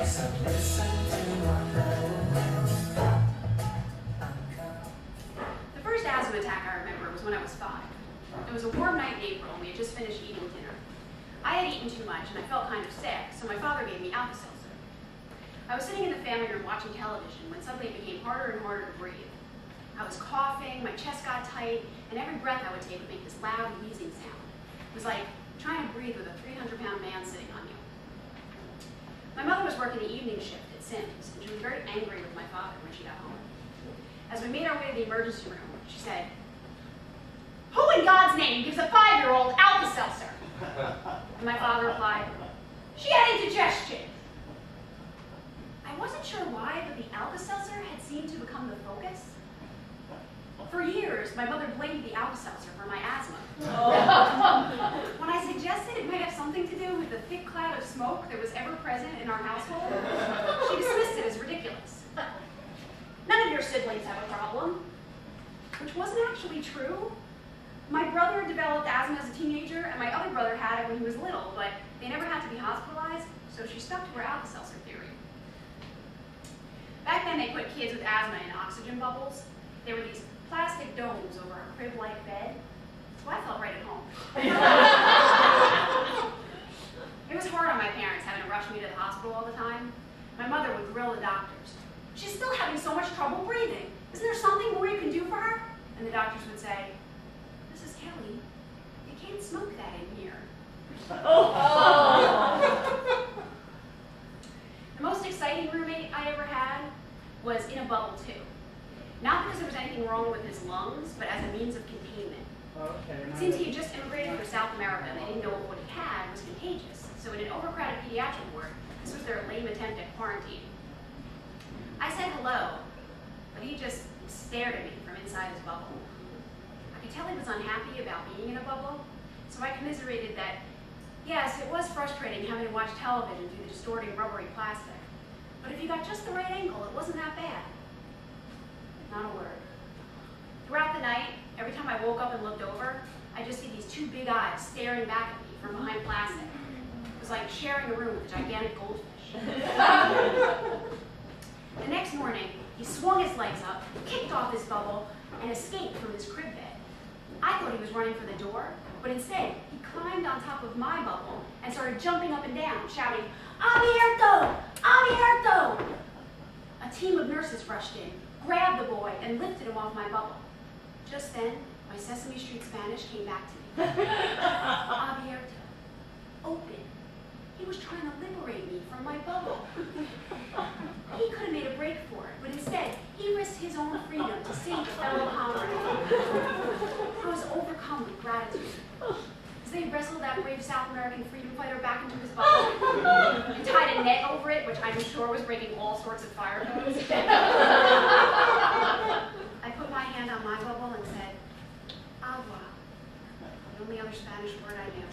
The first asthma attack I remember was when I was 5. It was a warm night in April, and we had just finished eating dinner. I had eaten too much, and I felt kind of sick, so my father gave me Alka-Seltzer. I was sitting in the family room watching television when suddenly it became harder and harder to breathe. I was coughing, my chest got tight, and every breath I would take would make this loud wheezing sound. It was like trying to breathe with a 300-pound man sitting on you. My mother was working the evening shift at Sims, and she was very angry with my father when she got home. As we made our way to the emergency room, she said, "Who in God's name gives a 5-year-old Alka-Seltzer?" And my father replied, "She had indigestion." I wasn't sure why, but the Alka-Seltzer had seemed to become the focus. For years, my mother blamed the Alka-Seltzer for my asthma. When I suggested it might have something to do with the thick cloud of smoke that was ever present in our household, she dismissed it as ridiculous. "None of your siblings have a problem," which wasn't actually true. My brother developed asthma as a teenager, and my other brother had it when he was little, but they never had to be hospitalized, so she stuck to her Alka-Seltzer theory. Back then, they put kids with asthma in oxygen bubbles. There were these plastic domes over a crib-like bed, so I felt right at home. It was hard on my parents having to rush me to the hospital all the time. My mother would grill the doctors. "She's still having so much trouble breathing. Isn't there something more you can do for her?" And the doctors would say, "Mrs. Kelly, you can't smoke that in here." The most exciting roommate I ever had was in a bubble too. Not because there was anything wrong with his lungs, but as a means of containment. It seems he had just immigrated from South America and they didn't know what he had was contagious. So in an overcrowded pediatric ward, this was their lame attempt at quarantine. I said hello, but he just stared at me from inside his bubble. I could tell he was unhappy about being in a bubble, so I commiserated that, yes, it was frustrating having to watch television through the distorting rubbery plastic, but if you got just the right angle, it wasn't that bad. Not a word. Throughout the night, every time I woke up and looked over, I'd just see these two big eyes staring back at me from behind plastic. It was like sharing a room with a gigantic goldfish. The next morning, he swung his legs up, kicked off his bubble, and escaped from his crib bed. I thought he was running for the door, but instead, he climbed on top of my bubble and started jumping up and down, shouting, "Abierto! Abierto!" A team of nurses rushed in, grabbed the boy, and lifted him off my bubble. Just then, my Sesame Street Spanish came back to me. Abierto. Open. He was trying to liberate me from my bubble. He could have made a break for it, but instead, he risked his own freedom to save a fellow comrade. I was overcome with gratitude. As they wrestled that brave South American freedom fighter back into his bubble and tied a net over it, which I'm sure was breaking all sorts of fire codes. I put my hand on my bubble and said, "Agua," the only other Spanish word I knew.